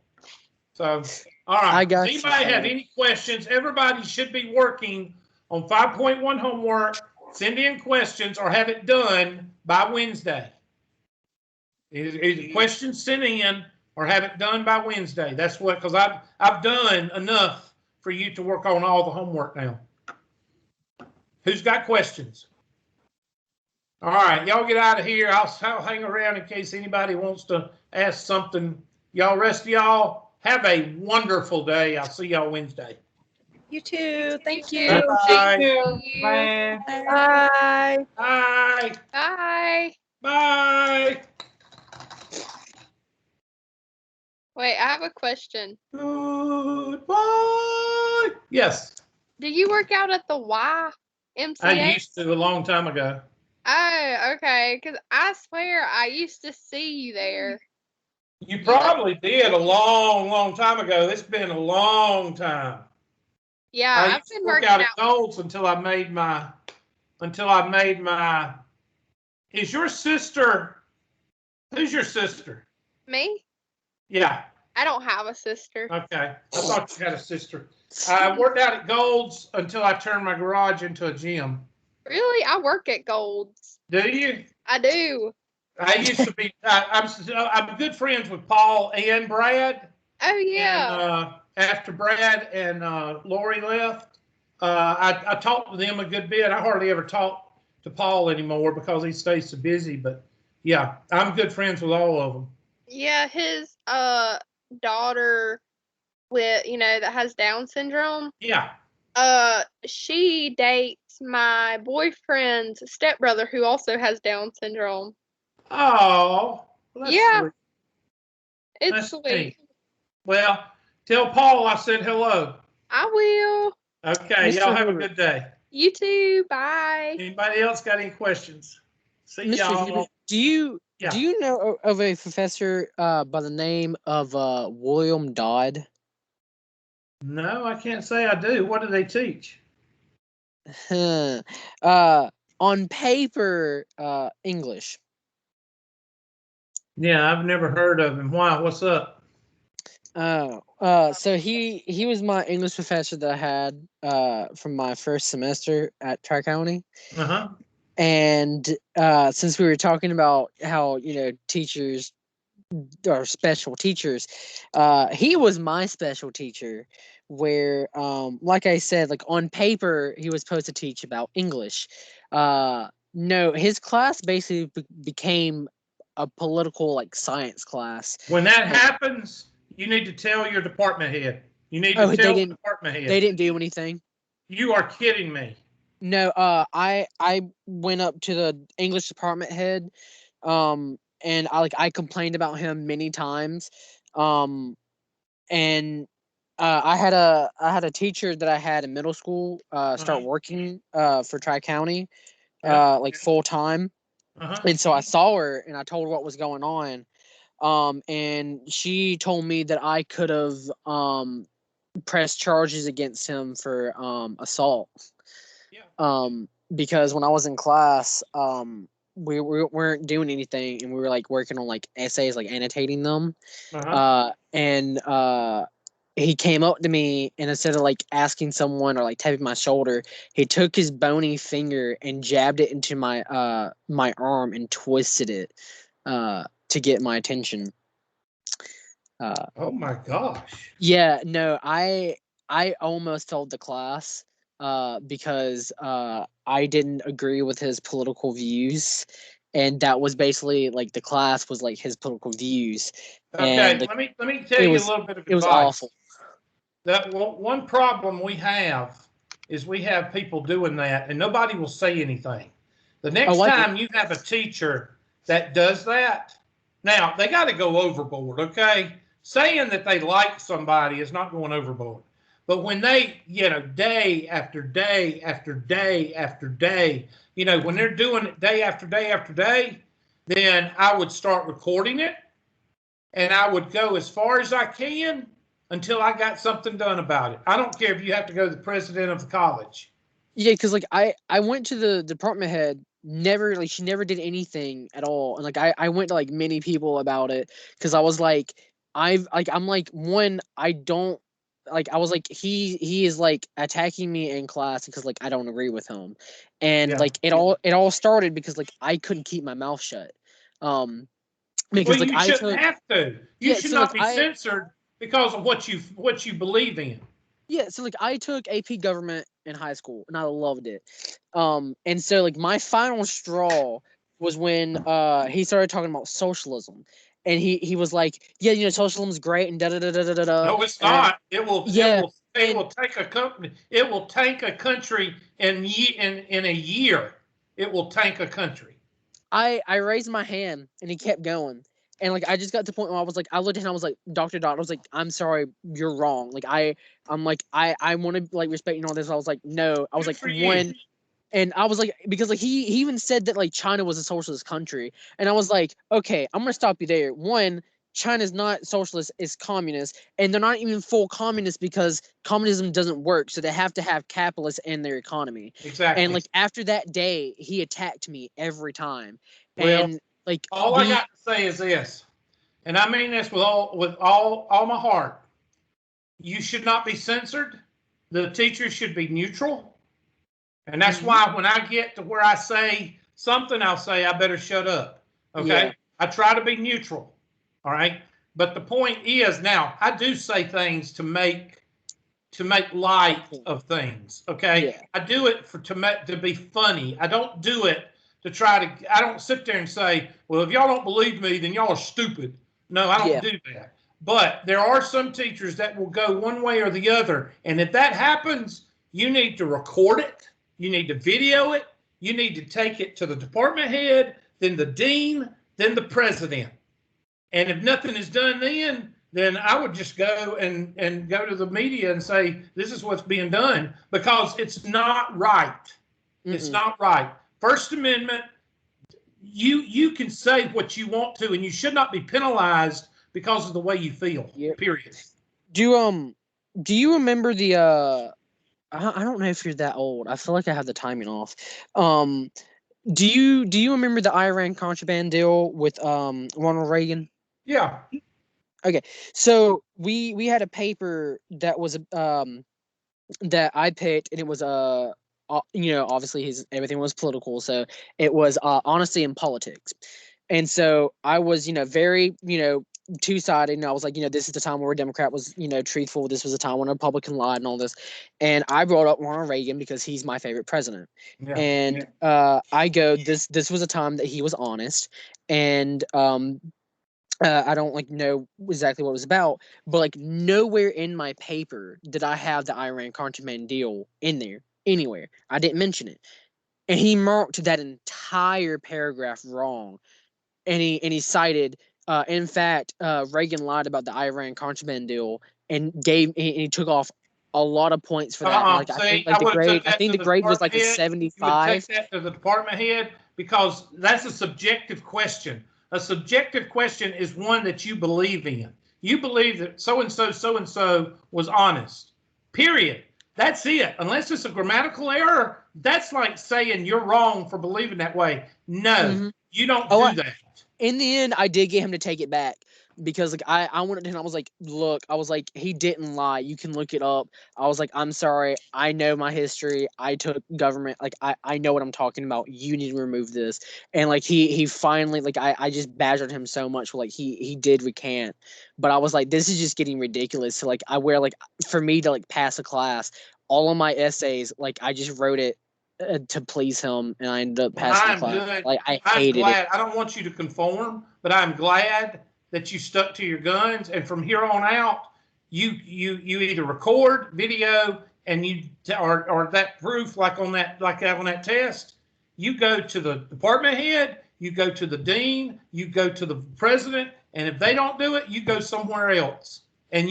So, all right. I got Does you, anybody have Sam. any questions? Everybody should be working on 5.1 homework. Send in questions or have it done by Wednesday. Either questions sent in or have it done by Wednesday. That's what, because I've done enough for you to work on all the homework now. Who's got questions? All right, y'all get out of here. I'll hang around in case anybody wants to ask something. Y'all, rest of y'all, have a wonderful day. I'll see y'all Wednesday. You too. Thank you. Bye. Thank you. you. Bye. Bye. Bye. Bye. Bye. Wait, I have a question. Goodbye. Yes, Do you work out at the YMCA? I used to a long time ago. Oh, okay. Because I swear I used to see you there. You probably did a long, long time ago. It's been a long time. Yeah, I I've used to been work working out out. at Gold's until I made my. Is your sister? Who's your sister? Me? Yeah. I don't have a sister. Okay. I thought you had a sister. I worked out at Gold's until I turned my garage into a gym. Really? I work at Gold's. Do you? I do. I used to be. I'm good friends with Paul and Brad. Oh, yeah. And after Brad and Lori left, I talked with them a good bit. I hardly ever talk to Paul anymore because he stays so busy. But yeah, I'm good friends with all of them. Yeah, his daughter that has Down syndrome. Yeah. She dates my boyfriend's stepbrother who also has Down syndrome. Oh. Well, that's Yeah. sweet. It's That's sweet. neat. Well, tell Paul I said hello. I will. Okay, Mr. y'all have a Hoover. good day. You too. Bye. Anybody else got any questions? See Mr. y'all. Hubert, do you Yeah. know of a professor by the name of William Dodd? No, I can't say I do. What do they teach? On paper, English. Yeah, I've never heard of him. Why? What's up? So he was my English professor that I had from my first semester at Tri-County. Uh-huh. And since we were talking about how, teachers are special teachers, he was my special teacher where, like I said, like on paper, he was supposed to teach about English. No, his class basically became a political like science class. When that happens, you need to tell your department head. You need Oh, to they tell the didn't- department head. They didn't do anything. You are kidding me. No, I went up to the English department head, and I complained about him many times, and I had a teacher that I had in middle school start working for Tri-County, Yeah. like full time, Uh-huh. and so I saw her and I told her what was going on, and she told me that I could have pressed charges against him for assault. Yeah. Because when I was in class, we weren't doing anything, and we were like working on like essays, like annotating them. Uh-huh. And he came up to me, and instead of like asking someone or like tapping my shoulder, he took his bony finger and jabbed it into my arm and twisted it to get my attention. Oh my gosh. Yeah, no, I almost failed the class because I didn't agree with his political views, and that was basically like the class was like his political views. Okay, And let me tell you a little bit of advice. It was awful. That one problem we have is we have people doing that and nobody will say anything. The next time you have a teacher that does that, now they got to go overboard, okay? Saying that they like somebody is not going overboard. But when they, day after day after day after day, when they're doing it day after day after day, then I would start recording it and I would go as far as I can until I got something done about it. I don't care if you have to go to the president of the college. Yeah, because like I went to the department head, she never did anything at all, and like I went to like many people about it because I was like I'm like one I don't like I was like he is like attacking me in class because like I don't agree with him, and like it all started because like I couldn't keep my mouth shut, because well, like you shouldn't have to. You should not be censored because of what you believe in. Yeah, so like I took AP government in high school and I loved it. And so like my final straw was when he started talking about socialism. And he was like, yeah, socialism's great and da da da da da da. No, it's not. It will take a company. It will tank a country in a year. It will tank a country. I raised my hand and he kept going. And like I just got to the point where I was like, I looked at him, I was like, Dr. Dodd, I was like, I'm sorry, you're wrong. Like I'm like, I want to like respect you and all this. I was like, no. I was like, when, and I was like, because like he even said that like China was a socialist country. And I was like, okay, I'm gonna stop you there. One, China's not socialist, it's communist, and they're not even full communist because communism doesn't work. So they have to have capitalists in their economy. Exactly. And like after that day, he attacked me every time. Well, and like all I got to say is this, and I mean this with all my heart. You should not be censored. The teachers should be neutral. And that's why when I get to where I say something, I'll say, I better shut up. Okay. Yeah. I try to be neutral. All right. But the point is now I do say things to make light of things. Okay. Yeah. I do it to be funny. I don't do it to try to, I don't sit there and say, well, if y'all don't believe me, then y'all are stupid. No, I don't do that. But there are some teachers that will go one way or the other. And if that happens, you need to record it. You need to video it. You need to take it to the department head, then the dean, then the president. And if nothing is done then I would just go and go to the media and say, this is what's being done, because it's not right. It's not right. First Amendment, you can say what you want to, and you should not be penalized because of the way you feel. Yep. Period. Do you remember the I don't know if you're that old. I feel like I have the timing off. Do you remember the Iran contraband deal with Ronald Reagan? Yeah. Okay. So we had a paper that was that I picked, and it was obviously everything was political, so it was honesty in politics. And so I was very two-sided, and I was like, this is the time where a Democrat was truthful, this was the time when a Republican lied and all this. And I brought up Ronald Reagan because he's my favorite president. Yeah. And I go, this was a time that he was honest. And I don't know exactly what it was about, but nowhere in my paper did I have the Iran contraband deal in there anywhere. I didn't mention it, and he marked that entire paragraph wrong, and he cited. In fact, Reagan lied about the Iran contraband deal and he took off a lot of points for that. I think the grade was like a 75. You would take that to the department head, because that's a subjective question. A subjective question is one that you believe in. You believe that so-and-so was honest. Period. That's it. Unless it's a grammatical error, that's like saying you're wrong for believing that way. No, you don't do that. In the end, I did get him to take it back, because I went to him. I was like, look, I was like, he didn't lie. You can look it up. I was like, I'm sorry. I know my history. I took government. I know what I'm talking about. You need to remove this. And he finally, I just badgered him so much. He did recant, but I was like, this is just getting ridiculous. So I wear for me to pass a class, all of my essays, I just wrote it to please him, and I ended up passing the class. I hated it. I don't want you to conform, but I'm glad that you stuck to your guns. And from here on out, you either record video and or that proof on that test. You go to the department head, you go to the dean, you go to the president, and if they don't do it, you go somewhere else. And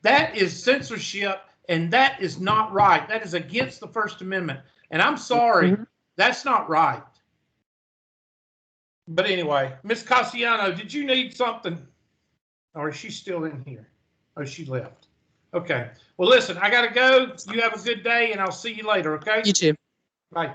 that is censorship. And that is not right. That is against the First Amendment. And I'm sorry, that's not right. But anyway, Miss Cassiano, did you need something? Or is she still in here? Oh, she left. Okay. Well, listen, I got to go. You have a good day, and I'll see you later, okay? You too. Bye.